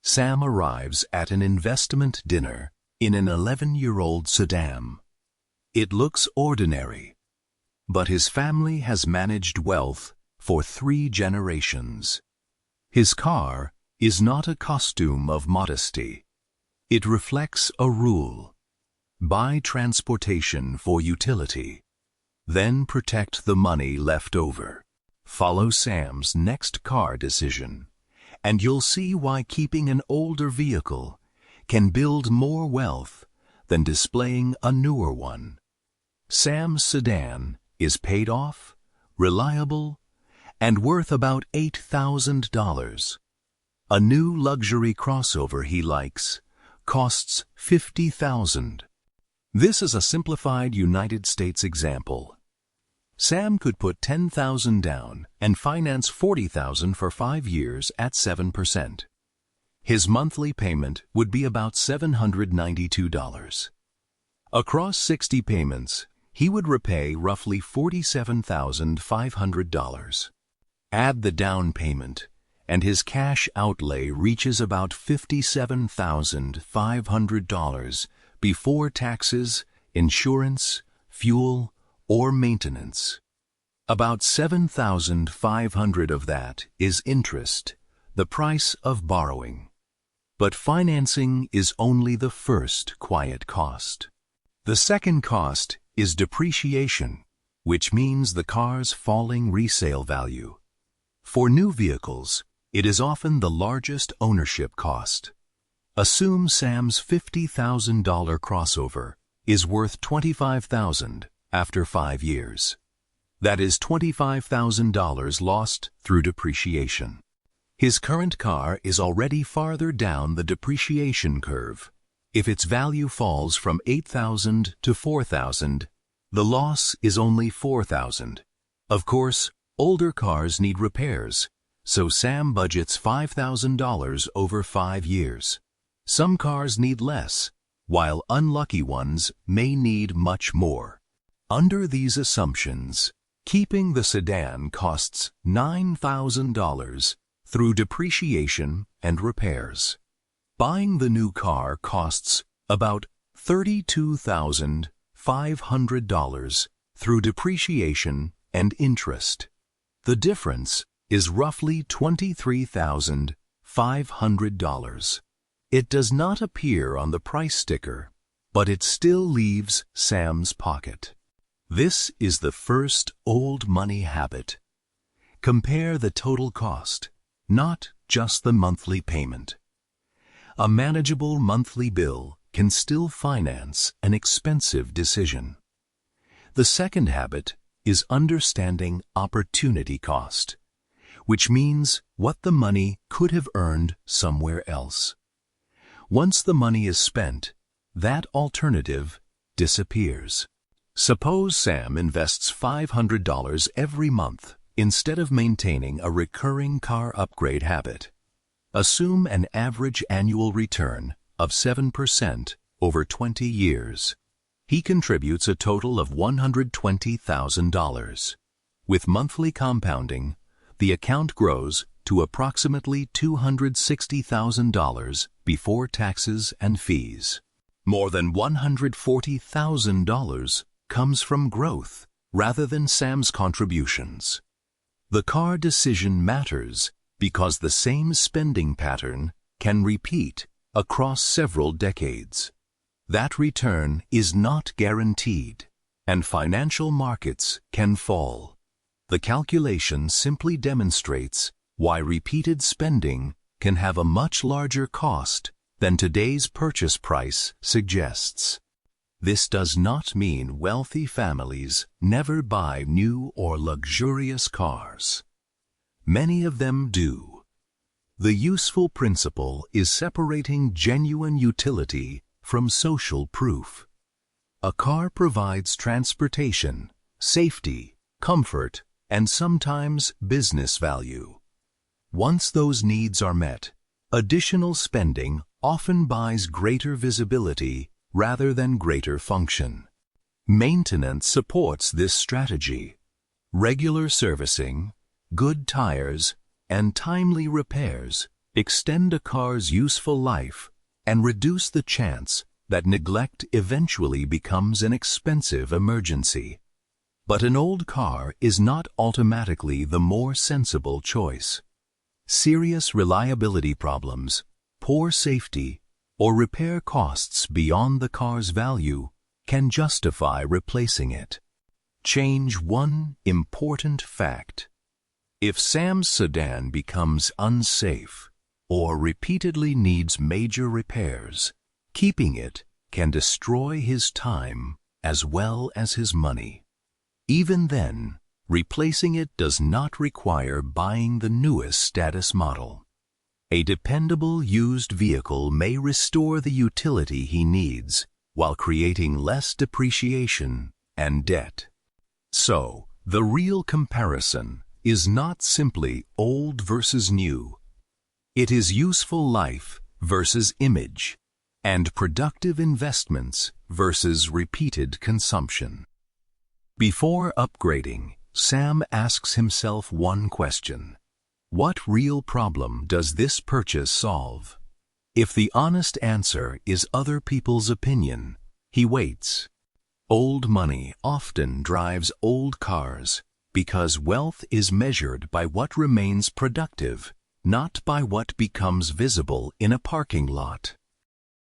Sam arrives at an investment dinner in an 11-year-old sedan. It looks ordinary, but his family has managed wealth for 3 generations. His car is not a costume of modesty. It reflects a rule: buy transportation for utility, then protect the money left over. Follow Sam's next car decision, and you'll see why keeping an older vehicle can build more wealth than displaying a newer one. Sam's sedan is paid off, reliable, and worth about $8,000. A new luxury crossover he likes costs $50,000. This is a simplified United States example. Sam could put $10,000 down and finance $40,000 for 5 years at 7%. His monthly payment would be about $792. Across 60 payments, he would repay roughly $47,500. Add the down payment, and his cash outlay reaches about $57,500 before taxes, insurance, fuel, or maintenance. About $7,500 of that is interest, the price of borrowing. But financing is only the first quiet cost. The second cost is depreciation, which means the car's falling resale value. For new vehicles, it is often the largest ownership cost. Assume Sam's $50,000 crossover is worth $25,000 after 5 years. That is $25,000 lost through depreciation. His current car is already farther down the depreciation curve. If its value falls from $8,000 to $4,000, the loss is only $4,000. Of course, older cars need repairs, so Sam budgets $5,000 over 5 years. Some cars need less, while unlucky ones may need much more. Under these assumptions, keeping the sedan costs $9,000 through depreciation and repairs. Buying the new car costs about $32,500 through depreciation and interest. The difference is roughly $23,500. It does not appear on the price sticker, but it still leaves Sam's pocket. This is the first old money habit. Compare the total cost, not just the monthly payment. A manageable monthly bill can still finance an expensive decision. The second habit is understanding opportunity cost, which means what the money could have earned somewhere else. Once the money is spent, that alternative disappears. Suppose Sam invests $500 every month instead of maintaining a recurring car upgrade habit. Assume an average annual return of 7% over 20 years. He contributes a total of $120,000. With monthly compounding, the account grows to approximately $260,000 before taxes and fees. More than $140,000 comes from growth rather than Sam's contributions. The car decision matters because the same spending pattern can repeat across several decades. That return is not guaranteed, and financial markets can fall. The calculation simply demonstrates why repeated spending can have a much larger cost than today's purchase price suggests. This does not mean wealthy families never buy new or luxurious cars. Many of them do. The useful principle is separating genuine utility from social proof. A car provides transportation, safety, comfort, and sometimes business value. Once those needs are met, additional spending often buys greater visibility rather than greater function. Maintenance supports this strategy. Regular servicing, good tires, and timely repairs extend a car's useful life, and reduce the chance that neglect eventually becomes an expensive emergency. But an old car is not automatically the more sensible choice. Serious reliability problems, poor safety, or repair costs beyond the car's value can justify replacing it. Change one important fact. If Sam's sedan becomes unsafe or repeatedly needs major repairs, keeping it can destroy his time as well as his money. Even then, replacing it does not require buying the newest status model. A dependable used vehicle may restore the utility he needs while creating less depreciation and debt. So, the real comparison is not simply old versus new. It is useful life versus image, and productive investments versus repeated consumption. Before upgrading, Sam asks himself one question. What real problem does this purchase solve? If the honest answer is other people's opinion, he waits. Old money often drives old cars because wealth is measured by what remains productive, not by what becomes visible in a parking lot.